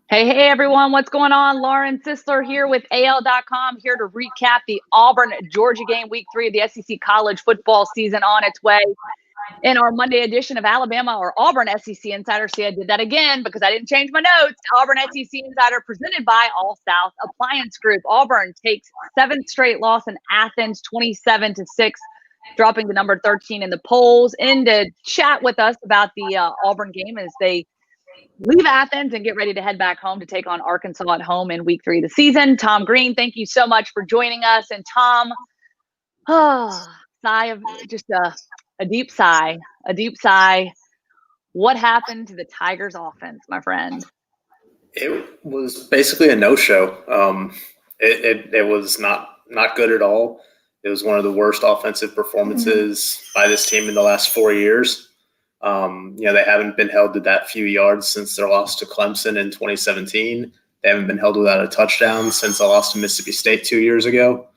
Hey, everyone. What's going on? Lauren Sisler here with AL.com, here to recap the Auburn, Georgia game, week 3 of the SEC college football season on its way. In our Monday edition of Alabama or Auburn SEC Insider. See, I did that again because I didn't change my notes. Auburn SEC Insider presented by All South Appliance Group. Auburn takes 7th straight loss in Athens, 27-6, dropping to number 13 in the polls. And to chat with us about the Auburn game as they leave Athens and get ready to head back home to take on Arkansas at home in week 3 of the season. Tom Green, thank you so much for joining us. And Tom, sigh of just a deep sigh. What happened to the Tigers offense, my friend? It was basically a no-show. It was not good at all. It was one of the worst offensive performances by this team in the last 4 years. They haven't been held to that few yards since their loss to Clemson in 2017. They haven't been held without a touchdown since the loss to Mississippi State 2 years ago.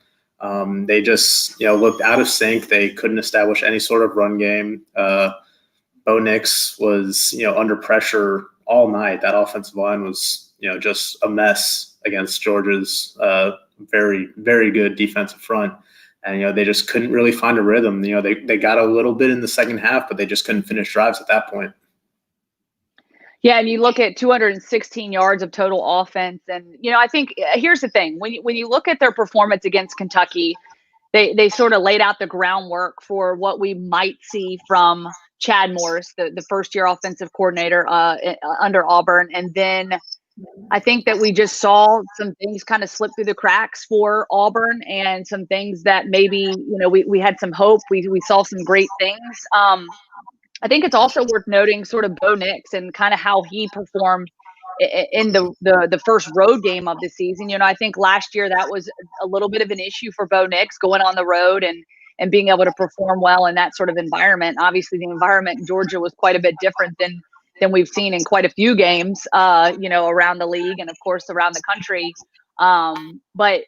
They just, looked out of sync. They couldn't establish any sort of run game. Bonex was, under pressure all night. That offensive line was, just a mess against Georgia's very, very good defensive front. And, they just couldn't really find a rhythm. They got a little bit in the second half, but they just couldn't finish drives at that point. Yeah, and you look at 216 yards of total offense. And, I think here's the thing. When you look at their performance against Kentucky, they sort of laid out the groundwork for what we might see from Chad Morris, the first-year offensive coordinator under Auburn. And then I think that we just saw some things kind of slip through the cracks for Auburn and some things that maybe, we had some hope. We saw some great things. I think it's also worth noting sort of Bonex and kind of how he performed in the first road game of the season. I think last year that was a little bit of an issue for Bonex going on the road and being able to perform well in that sort of environment. Obviously, the environment in Georgia was quite a bit different than we've seen in quite a few games, around the league and, of course, around the country. But,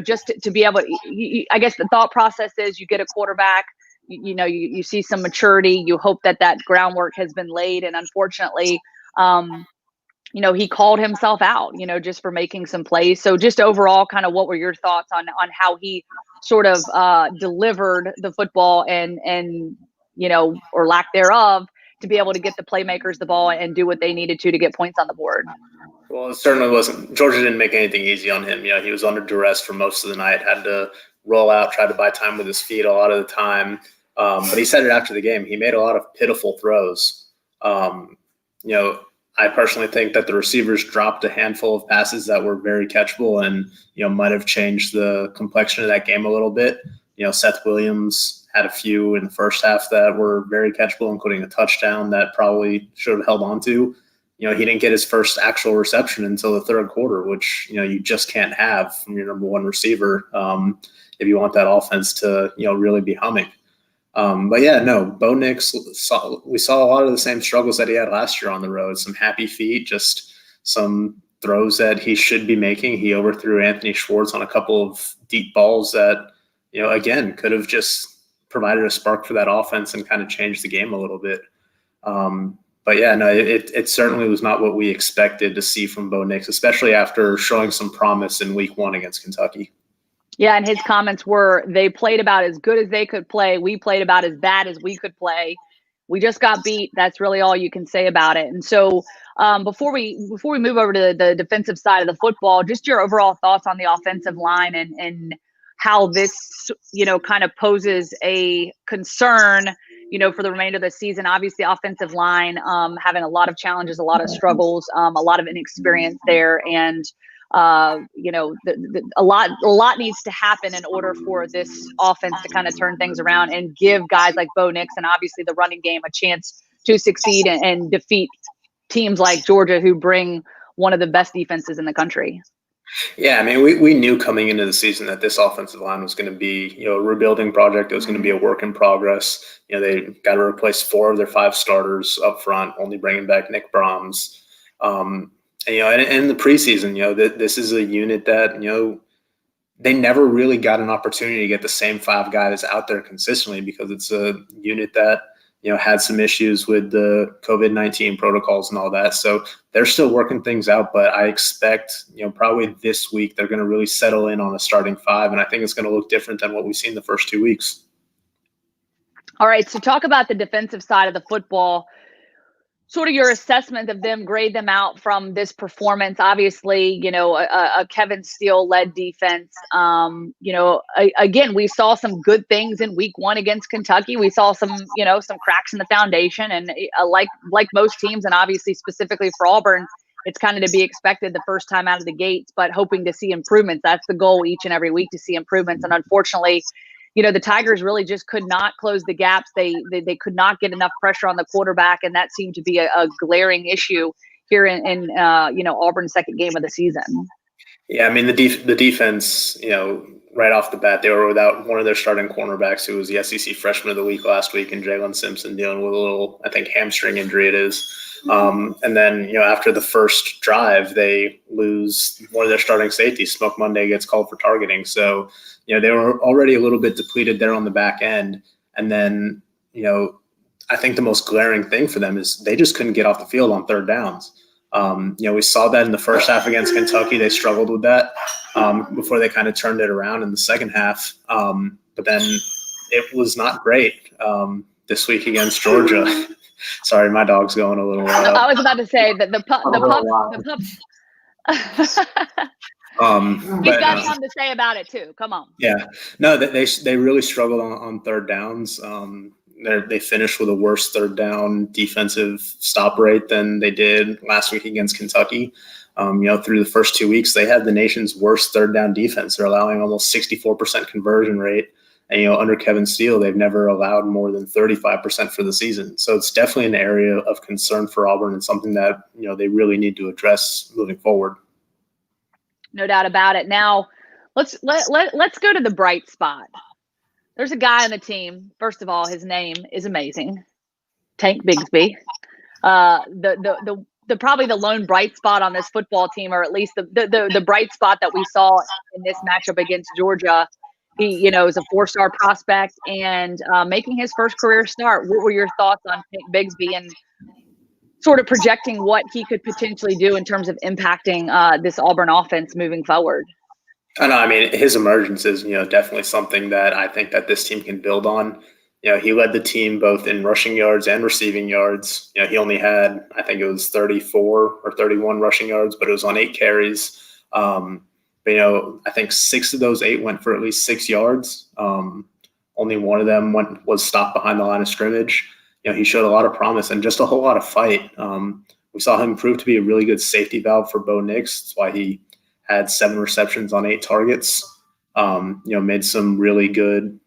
just to be able to, I guess the thought process is you get a quarterback, you see some maturity, you hope that groundwork has been laid. And unfortunately, he called himself out, just for making some plays. So just overall, kind of what were your thoughts on how he sort of delivered the football and or lack thereof, to be able to get the playmakers the ball and do what they needed to get points on the board? Well, it certainly wasn't. Georgia didn't make anything easy on him. He was under duress for most of the night, had to roll out, tried to buy time with his feet a lot of the time. But he said it after the game. He made a lot of pitiful throws. I personally think that the receivers dropped a handful of passes that were very catchable and, might have changed the complexion of that game a little bit. Seth Williams had a few in the first half that were very catchable, including a touchdown that probably should have held on to. He didn't get his first actual reception until the third quarter, which, you just can't have from your number one receiver if you want that offense to, really be humming. But yeah, no, Bonex, we saw a lot of the same struggles that he had last year on the road. Some happy feet, just some throws that he should be making. He overthrew Anthony Schwartz on a couple of deep balls that, again, could have just provided a spark for that offense and kind of changed the game a little bit. But yeah, no, it certainly was not what we expected to see from Bonex, especially after showing some promise in week 1 against Kentucky. Yeah, and his comments were, they played about as good as they could play. We played about as bad as we could play. We just got beat. That's really all you can say about it. And so before we move over to the defensive side of the football, just your overall thoughts on the offensive line and how this, kind of poses a concern, for the remainder of the season. Obviously, offensive line having a lot of challenges, a lot of struggles, a lot of inexperience there. And a lot needs to happen in order for this offense to kind of turn things around and give guys like Bonex and obviously the running game a chance to succeed and defeat teams like Georgia, who bring one of the best defenses in the country. Yeah, I mean, we knew coming into the season that this offensive line was going to be, a rebuilding project. It was going to be a work in progress. They got to replace 4 of their 5 starters up front, only bringing back Nick Brahms. And in the preseason, this is a unit that, they never really got an opportunity to get the same 5 guys out there consistently, because it's a unit that, had some issues with the COVID-19 protocols and all that. So they're still working things out, but I expect, probably this week they're going to really settle in on a starting five. And I think it's going to look different than what we've seen the first 2 weeks. All right. So talk about the defensive side of the football. Sort of your assessment of them, grade them out from this performance. Obviously, a Kevin Steele-led defense. Again, we saw some good things in week 1 against Kentucky. We saw some cracks in the foundation. And like most teams, and obviously specifically for Auburn, it's kind of to be expected the first time out of the gates, but hoping to see improvements. That's the goal each and every week, to see improvements. And unfortunately, the Tigers really just could not close the gaps. They could not get enough pressure on the quarterback, and that seemed to be a glaring issue here in Auburn's second game of the season. Yeah, I mean, the defense, right off the bat, they were without one of their starting cornerbacks, who was the SEC Freshman of the Week last week, and Jalen Simpson dealing with a little, I think, hamstring injury it is. And then, after the first drive, they lose one of their starting safeties. Smoke Monday gets called for targeting. So, they were already a little bit depleted there on the back end. And then, I think the most glaring thing for them is they just couldn't get off the field on third downs. We saw that in the first half against Kentucky. They struggled with that before they kind of turned it around in the second half. But then it was not great this week against Georgia. Sorry, my dog's going a little wild. I was about to say that the pup. He's got something to say about it too. Come on. Yeah, no, they really struggled on third downs. They finished with a worse third down defensive stop rate than they did last week against Kentucky. Through the first 2 weeks, they had the nation's worst third down defense. They're allowing almost 64% conversion rate. And, under Kevin Steele, they've never allowed more than 35% for the season. So it's definitely an area of concern for Auburn, and something that, they really need to address moving forward. No doubt about it. Now, let's go to the bright spot. There's a guy on the team. First of all, his name is amazing, Tank Bigsby. The probably the lone bright spot on this football team, or at least the bright spot that we saw in this matchup against Georgia. He, is a 4-star prospect and making his first career start. What were your thoughts on Tank Bigsby and sort of projecting what he could potentially do in terms of impacting this Auburn offense moving forward? I know. I mean, his emergence is, definitely something that I think that this team can build on. He led the team both in rushing yards and receiving yards. He only had, I think it was 34 or 31 rushing yards, but it was on 8 carries. But, I think 6 of those 8 went for at least 6 yards. Only one of them was stopped behind the line of scrimmage. He showed a lot of promise and just a whole lot of fight. We saw him prove to be a really good safety valve for Bonex. That's why he had 7 receptions on 8 targets. Made some really good,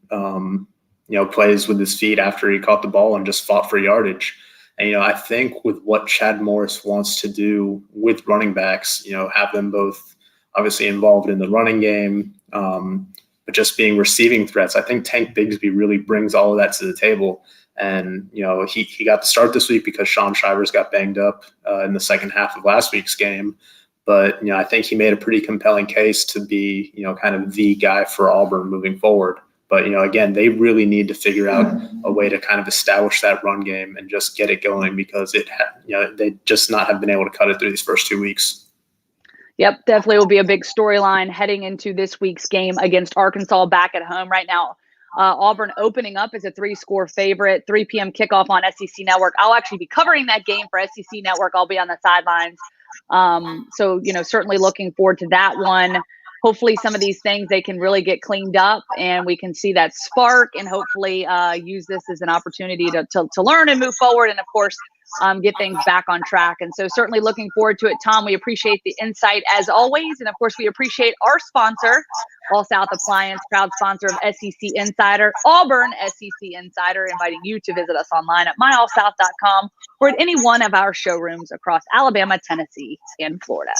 plays with his feet after he caught the ball and just fought for yardage. And, I think with what Chad Morris wants to do with running backs, have them both obviously involved in the running game, but just being receiving threats, I think Tank Bigsby really brings all of that to the table. And, he got the start this week because Sean Shivers got banged up in the second half of last week's game. But, I think he made a pretty compelling case to be, kind of the guy for Auburn moving forward. But, again, they really need to figure out a way to kind of establish that run game and just get it going, because they just not have been able to cut it through these first 2 weeks. Yep, definitely will be a big storyline heading into this week's game against Arkansas back at home. Right now, Auburn opening up as a 3-score favorite, 3 p.m. kickoff on SEC Network. I'll actually be covering that game for SEC Network. I'll be on the sidelines. So, certainly looking forward to that one. Hopefully some of these things they can really get cleaned up and we can see that spark and hopefully use this as an opportunity to learn and move forward. And of course, get things back on track. And so certainly looking forward to it. Tom, we appreciate the insight as always. And of course, we appreciate our sponsor, All South Appliance, proud sponsor of SEC Insider, Auburn SEC Insider, inviting you to visit us online at myallsouth.com or at any one of our showrooms across Alabama, Tennessee, and Florida.